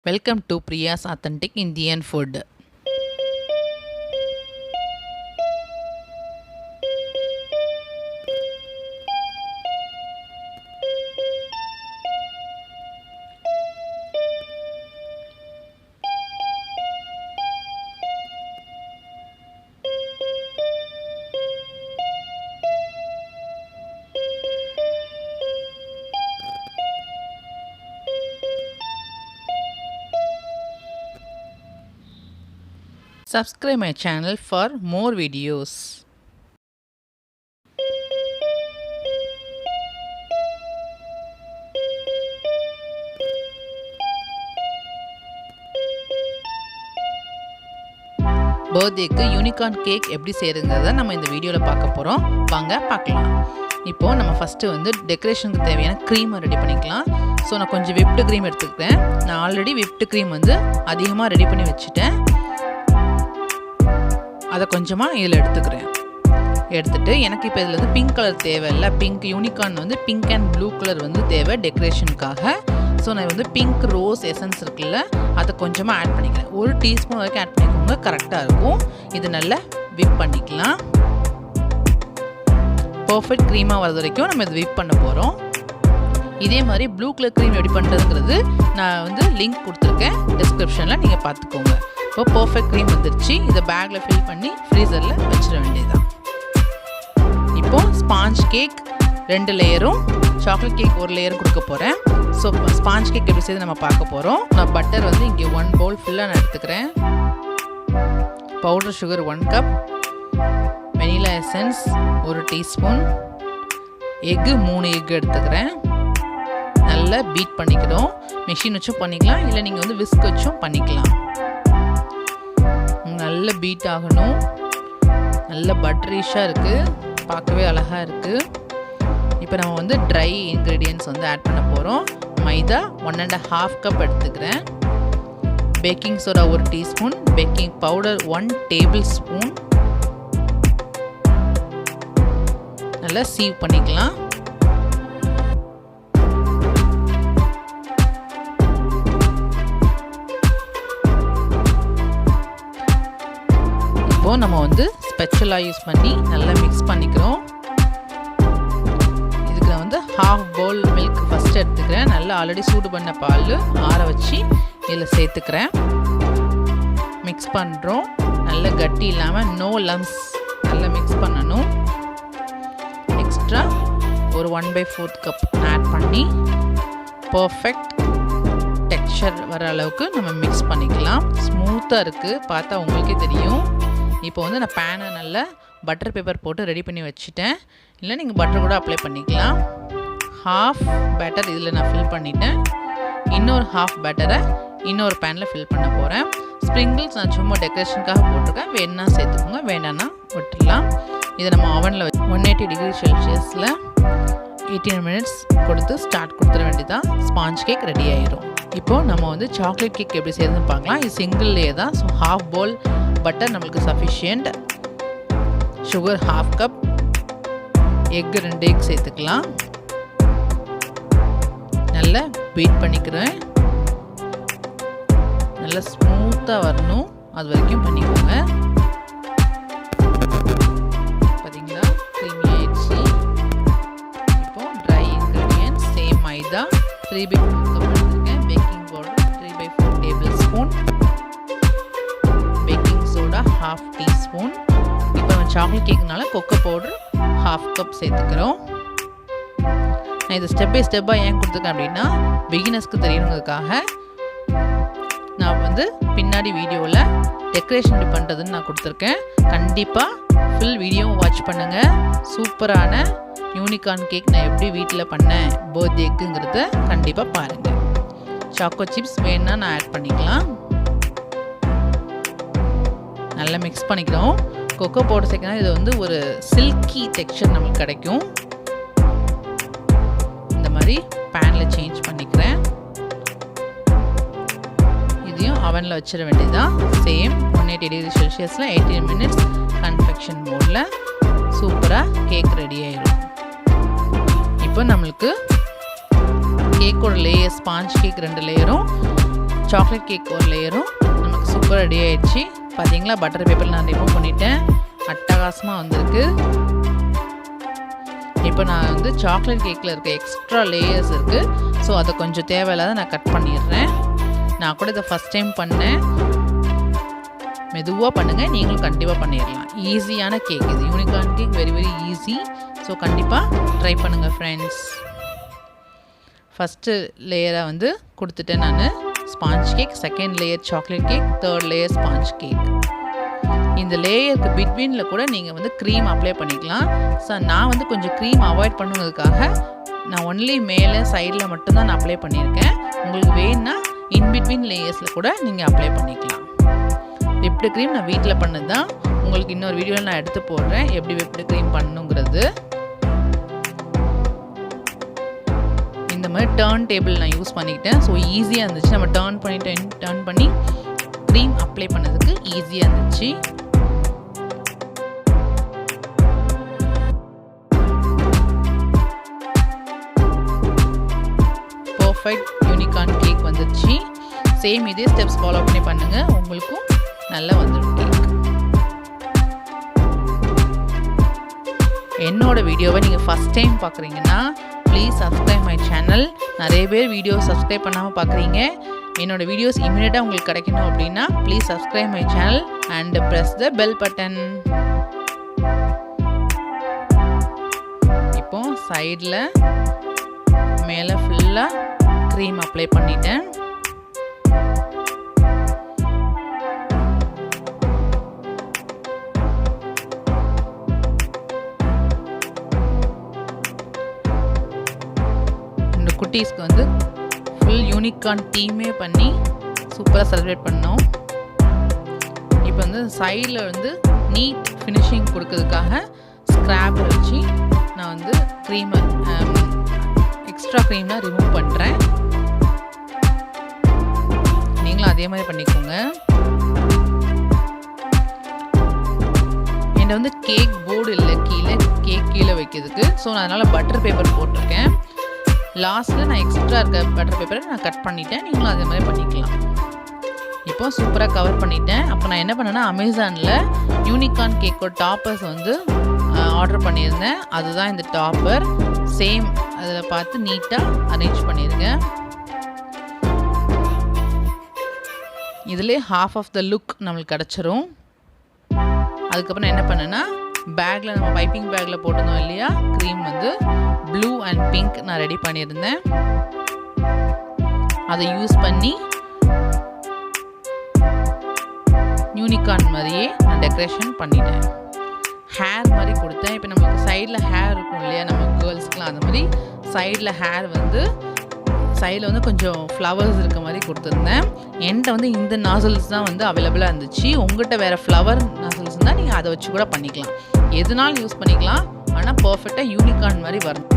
Welcome to Priya's Authentic Indian Food. Subscribe my channel for more videos. பர்த்டேக்கு unicorn cake எப்படி செய்யறதுங்கிறத நம்ம இந்த வீடியோவில் பார்க்க போகிறோம். வாங்க பார்க்கலாம். இப்போது நம்ம ஃபஸ்ட்டு டெக்கரேஷனுக்கு தேவையான க்ரீமை ரெடி பண்ணிக்கலாம். ஸோ நான் கொஞ்சம் விப்டு க்ரீம் எடுத்துக்கிறேன். நான் ஆல்ரெடி விப்டு க்ரீம் அதிகமாக ரெடி பண்ணி வச்சுட்டேன். அதை கொஞ்சமாக இதில் எடுத்துகிட்டு எனக்கு இப்போ இதில் பிங்க் கலர் தேவை இல்லை. Pink unicorn pink and blue colour தேவை டெக்கரேஷனுக்காக. ஸோ நான் பிங்க் ரோஸ் எசன்ஸ் இருக்குல்ல, அதை கொஞ்சமாக ஆட் பண்ணிக்கிறேன். 1 டீஸ்பூன் வரைக்கும் ஆட் பண்ணிக்கோங்க, கரெக்டாக இருக்கும். இது நல்லா விப் பண்ணிக்கலாம். பர்ஃபெக்ட் க்ரீமாக வர்றது வரைக்கும் நம்ம இதை விப் பண்ண போகிறோம். இதே மாதிரி ப்ளூ கலர் க்ரீம் எப்படி பண்ணுறதுங்கிறது நான் லிங்க் கொடுத்துருக்கேன் டிஸ்கிரிப்ஷனில், நீங்கள் பார்த்துக்கோங்க. இப்போ பர்ஃபெக்ட் க்ரீம் வந்துருச்சு. இதை பேக்கில் ஃபில் பண்ணி ஃப்ரீசரில் வச்சிட வேண்டியதுதான். இப்போது ஸ்பாஞ்ச் கேக் 2 லேயரும், சாக்லேட் கேக் 1 லேயரும் கொடுக்க போகிறேன். ஸோ ஸ்பாஞ்ச் கேக் எப்படி செய்து நம்ம பார்க்க போகிறோம். நான் பட்டர் இங்கே 1 பவுல் ஃபுல்லாக நான் எடுத்துக்கிறேன். Powder sugar 1 cup, vanilla essence 1 teaspoon, egg 3 egg எடுத்துக்கிறேன். நல்லா பீட் பண்ணிக்கிறோம். மிஷின் வச்சும் பண்ணிக்கலாம், இல்லை நீங்கள் விஸ்க் வச்சும் பண்ணிக்கலாம். நல்ல பீட் ஆகணும். நல்ல பட்டரிஷாக இருக்குது, பார்க்கவே அழகாக இருக்குது. இப்போ நம்ம ட்ரை இன்க்ரீடியன்ட்ஸ் ஆட் பண்ண போகிறோம். மைதா 1.5 கப் எடுத்துக்கிறேன். Baking soda 1 teaspoon, baking powder 1 table spoon. நல்லா சீவ் பண்ணிக்கலாம். இப்போ நம்ம ஸ்பெச்சுலா யூஸ் பண்ணி நல்லா மிக்ஸ் பண்ணிக்கிறோம். இதுக்கு நான் 1/2 பவுல் மில்க் ஃபஸ்ட்டு எடுத்துக்கிறேன். நல்லா ஆல்ரெடி சூடு பண்ண பால் ஆற வச்சு இதில் சேர்த்துக்கிறேன். மிக்ஸ் பண்ணுறோம். நல்ல கட்டி இல்லாமல் நோ லம்ஸ் நல்லா மிக்ஸ் பண்ணணும். எக்ஸ்ட்ரா ஒரு 1/4 கப் ஆட் பண்ணி பர்ஃபெக்ட் டெக்ஸ்சர் வர அளவுக்கு நம்ம மிக்ஸ் பண்ணிக்கலாம். ஸ்மூத்தாக இருக்குது, பார்த்தா உங்களுக்கே தெரியும். இப்போ நான் பேனை நல்லா பட்டர் பேப்பர் போட்டு ரெடி பண்ணி வச்சுட்டேன். இல்லை நீங்கள் பட்டர் கூட அப்ளை பண்ணிக்கலாம். 1/2 பேட்டர் இதில் நான் ஃபில் பண்ணிட்டேன். இன்னொரு 1/2 பேட்டரை இன்னொரு பேனில் ஃபில் பண்ண போகிறேன். ஸ்ப்ரிங்கிள்ஸ் நான் சும்மா டெக்கரேஷனுக்காக போட்டிருக்கேன். வேணுன்னா சேர்த்துக்கோங்க, வேணான்னா விட்டுடலாம். இதை நம்ம அவனில் 180 டிகிரி செல்சியஸில் 18 மினிட்ஸ் கொடுத்து ஸ்டார்ட் கொடுத்துட வேண்டியதான். ஸ்பாஞ்ச் கேக் ரெடி ஆயிடும். இப்போது நம்ம சாக்லேட் கேக் எப்படி செய்யறதுன்னு பார்க்கலாம். இது சிங்கிள்லேயே தான். ஸோ 1/2 பவுல் பட்டர் நம்மளுக்கு sufficient. Sugar 1/2 cup, egg 2 egg சேர்த்துக்கலாம். நல்லா பீட் பண்ணிக்கிறேன். நல்லா ஸ்மூத்தாக வரணும், அது வரைக்கும் பண்ணிக்கோங்க. பார்த்தீங்களா, க்ரீமி ஆயிடுச்சு. இப்போ ட்ரை இன்க்ரீடியன்ட்ஸ் சேம் மைதா 3/4 எடுத்துருக்கேன். Baking powder 3/4 table spoon, baking soda 1/2 teaspoon. இப்போ நம்ம சாக்லேட் கேக்குனால கொக்கோ பவுடர் 1/2 கப் சேர்த்துக்கிறோம். நான் இது ஸ்டெப் பை ஸ்டெப்பாக ஏன் கொடுத்துருக்கேன் அப்படின்னா, பிகினர்ஸ்க்கு தெரியணுங்கிறதுக்காக. நான் பின்னாடி வீடியோவில் டெக்கரேஷன் எப்படி பண்ணுறதுன்னு நான் கொடுத்துருக்கேன். கண்டிப்பாக ஃபுல் வீடியோவும் வாட்ச் பண்ணுங்கள். சூப்பரான யூனிகார்ன் கேக் நான் எப்படி வீட்டில் பண்ணேன் பர்த்டேக்குங்கிறத கண்டிப்பாக பாருங்கள். சாக்கோ சிப்ஸ் வேணுன்னா நான் ஆட் பண்ணிக்கலாம். நல்லா மிக்ஸ் பண்ணிக்கிறோம். கொக்கோ பவுடர் சேர்க்கனா இது ஒரு சில்கி டெக்ஸ்சர் நமக்கு கிடைக்கும். இந்த மாதிரி பேனில் சேஞ்ச் பண்ணிக்கிறேன். இதையும் அவனில் வச்சிட வேண்டியதுதான். சேம் 180 டிகிரி செல்சியஸில் 18 மினிட்ஸ் கன்ஃபெக்ஷன் மோடில் சூப்பராக கேக் ரெடி ஆயிடும். இப்போ நம்மளுக்கு கேக்கோட லேயர், ஸ்பாஞ்ச் கேக் 2 லேயரும் சாக்லேட் கேக் ஒரு லேயரும் நமக்கு சூப்பர் ரெடி ஆயிடுச்சு. பார்த்தீங்களா, பட்டர் பேப்பரில் நான் ரிமூவ் பண்ணிட்டேன். அட்டகாசமாக வந்திருக்கு. இப்போ நான் வந்து சாக்லேட் கேக்கில் இருக்க எக்ஸ்ட்ரா லேயர்ஸ் இருக்குது. ஸோ அதை கொஞ்சம் தேவையில்லாத நான் கட் பண்ணிடுறேன். நான் கூட இதை ஃபஸ்ட் டைம் பண்ணேன். மெதுவாக பண்ணுங்கள், நீங்களும் கண்டிப்பாக பண்ணிடலாம். ஈஸியான கேக் இது. Unicorn cake very very easy. So கண்டிப்பாக ட்ரை பண்ணுங்கள் ஃப்ரெண்ட்ஸ். ஃபஸ்ட்டு லேயரை வந்து கொடுத்துட்டேன் நான் sponge cake, second layer chocolate cake, third layer sponge cake. இந்த லேயருக்கு பிட்வீனில் கூட நீங்கள் வந்து க்ரீம் அப்ளை பண்ணிக்கலாம். ஸோ நான் வந்து கொஞ்சம் க்ரீம் அவாய்ட் பண்ணுவதுக்காக நான் ஒன்லி மேலே சைடில் மட்டும்தான் நான் அப்ளை பண்ணியிருக்கேன். உங்களுக்கு வேணுன்னா இன்பிட்வீன் லேயர்ஸில் கூட நீங்கள் அப்ளை பண்ணிக்கலாம். விப்டு க்ரீம் நான் வீட்டில் பண்ணது தான். உங்களுக்கு இன்னொரு வீடியோவில் நான் எடுத்து போடுறேன் எப்படி விப்டு க்ரீம் பண்ணணுங்கிறது. இந்த மாதிரி டர்ன் டேபிள் நான் யூஸ் பண்ணிக்கிட்டேன். ஸோ ஈஸியாக இருந்துச்சு. நம்ம டர்ன் பண்ணி க்ரீம் அப்ளை பண்ணதுக்கு ஈஸியாக இருந்துச்சு. பர்ஃபெக்ட் யூனிகார்ன் கேக் வந்துருச்சு. சேம் இதே ஸ்டெப்ஸ் ஃபாலோ பண்ணி பண்ணுங்கள், உங்களுக்கும் நல்லா வந்துடும் கேக். என்னோட வீடியோவை நீங்கள் ஃபஸ்ட் டைம் பார்க்குறீங்கன்னா ப்ளீஸ் சப்ஸ்கிரைப் மை சேனல். நிறைய பேர் வீடியோ சப்ஸ்கிரைப் பண்ணாமல் பார்க்குறீங்க. என்னோடய வீடியோஸ் இமீடியட்டாக உங்களுக்கு கிடைக்கணும் அப்படின்னா please subscribe my channel and press the bell button. இப்போ சைடில் மேலே ஃபுல்லாக க்ரீம் அப்ளை பண்ணிட்டேன். குட்டீஸ்க்கு வந்து ஃபுல் யூனிகார்ன் டீமே பண்ணி சூப்பராக செலிப்ரேட் பண்ணோம். இப்போ வந்து சைடில் வந்து நீட் ஃபினிஷிங் கொடுக்கறதுக்காக ஸ்க்ராப் வச்சு நான் வந்து க்ரீமை எக்ஸ்ட்ரா க்ரீம்லாம் ரிமூவ் பண்ணுறேன். நீங்களும் அதே மாதிரி பண்ணிக்கோங்க. என்கிட்ட வந்து கேக் போர்டு இல்லை கேக் கீழே வைக்கிறதுக்கு. ஸோ நான் அதனால் பட்டர் பேப்பர் போட்டிருக்கேன். லாஸ்ட்டில் நான் எக்ஸ்ட்ரா இருக்க பட்டர் பேப்பரை நான் கட் பண்ணிட்டேன். நீங்களும் அதே மாதிரி பண்ணிக்கலாம். இப்போ சூப்பராக கவர் பண்ணிட்டேன். அப்போ நான் என்ன பண்ணேன்னா அமேசானில் யூனிகார்ன் கேக்கோட டாப்பர்ஸ் வந்து ஆர்டர் பண்ணியிருந்தேன். அதுதான் இந்த டாப்பர். சேம் அதில் பார்த்து நீட்டாக அரேஞ்ச் பண்ணியிருக்கேன். இதிலே ஹாஃப் ஆஃப் த லுக் நம்மளுக்கு கிடச்சிரும். அதுக்கப்புறம் என்ன பண்ணேன்னா பேக்கில் நம்ம பைப்பிங் பேக்கில் போட்டிருந்தோம் இல்லையா, க்ரீம் வந்து ப்ளூ அண்ட் பிங்க் நான் ரெடி பண்ணியிருந்தேன். அதை யூஸ் பண்ணி யூனிகார்ன் மாதிரியே நான் டெக்கரேஷன் பண்ணிட்டேன். ஹேர் மாதிரி கொடுத்தேன். இப்போ நம்மளுக்கு சைடில் ஹேர் இருக்கும் இல்லையா நம்ம கேர்ள்ஸ்க்குலாம், அந்த மாதிரி சைடில் ஹேர் வந்து சைடில் வந்து கொஞ்சம் ஃப்ளவர்ஸ் இருக்க மாதிரி கொடுத்துருந்தேன். என்கிட்ட வந்து இந்த நாசல்ஸ் தான் வந்து அவைலபிளாக இருந்துச்சு. உங்கள்கிட்ட வேறு ஃப்ளவர் நாசல்ஸ் இருந்தால் நீங்கள் அதை வச்சு கூட பண்ணிக்கலாம். எதுனாலும் யூஸ் பண்ணிக்கலாம். ஆனால் பர்ஃபெக்டாக யூனிகார்ன் மாதிரி வரும்.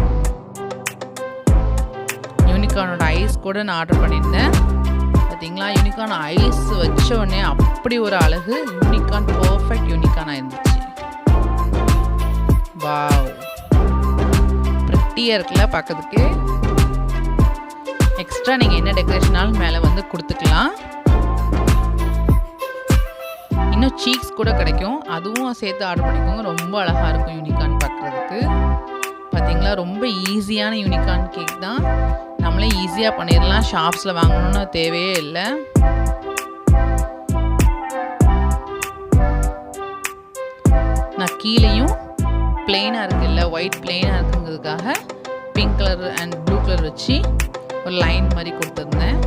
யூனிகார்னோட ஐஸ் கூட நான் ஆர்டர் பண்ணியிருந்தேன். பார்த்தீங்களா, யூனிகார்ன் ஐஸ் வச்ச உடனே அப்படி ஒரு அழகு. யூனிகார்ன் பர்ஃபெக்ட் யூனிகார்னாக இருந்துச்சு. வாவ், ப்ரிட்டியாக இருக்குல்ல பார்க்கறதுக்கு. எக்ஸ்ட்ரா நீங்கள் என்ன டெக்கரேஷனாலும் மேலே வந்து கொடுத்துக்கலாம். இன்னும் சீக்ஸ் கூட கிடைக்கும், அதுவும் சேர்த்து ஆர்டர் பண்ணிக்கோங்க. ரொம்ப அழகாக இருக்கும் யூனிகார்ன் பார்க்குறதுக்கு. பார்த்தீங்களா, ரொம்ப ஈஸியான யூனிகார்ன் கேக் தான். நம்மளே ஈஸியாக பண்ணிடலாம். ஷாப்ஸில் வாங்கணும்னு தேவையே இல்லை. நான் கீழேயும் பிளெயினாக இருக்குல்ல, ஒயிட் பிளெயினாக இருக்குங்கிறதுக்காக pink colour and blue colour வச்சு ஒரு லைன் மாதிரி கொடுத்துருந்தேன்.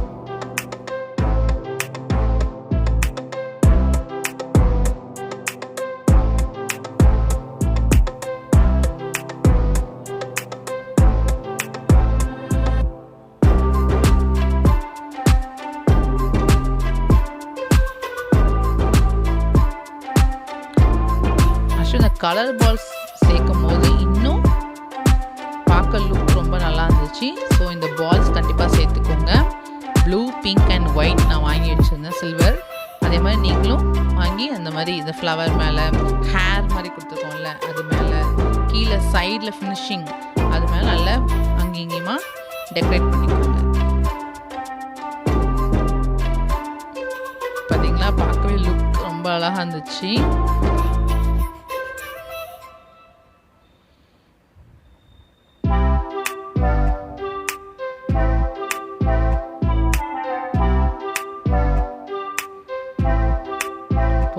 இந்த கலர் பால்ஸ் சேர்க்கும் போது இன்னும் பார்க்க லுக் ரொம்ப நல்லா இருந்துச்சு. ஸோ இந்த பால்ஸ் கண்டிப்பாக சேர்த்துக்கோங்க. ப்ளூ, பிங்க் அண்ட் ஒயிட் நான் வாங்கி வச்சுருந்தேன், சில்வர். அதே மாதிரி நீங்களும் வாங்கி அந்த மாதிரி இந்த ஃப்ளவர் மேலே ஹேர் மாதிரி கொடுத்துருக்கோம்ல அது மேலே, கீழே சைடில் ஃபினிஷிங் அது மேலே நல்லா அங்கேயுமா டெக்கரேட் பண்ணிக்கோங்க. அழகாக இருந்துச்சு.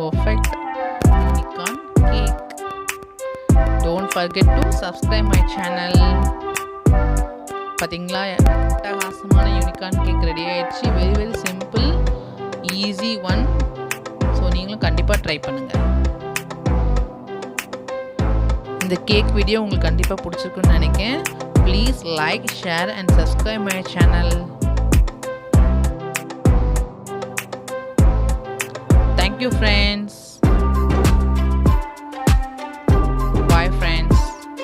Perfect unicorn cake. Don't forget to subscribe my channel. பாத்தீங்களா, அட்டகாசமான யூனிகார்ன் கேக் ரெடி ஆயிடுச்சு. Very very simple, easy one. So நீங்களும் கண்டிப்பாக ட்ரை பண்ணுங்கள். இந்த கேக் வீடியோ உங்களுக்கு கண்டிப்பாக பிடிச்சிருக்குன்னு நினைக்கிறேன். Please like, share and subscribe my channel. Thank you, friends.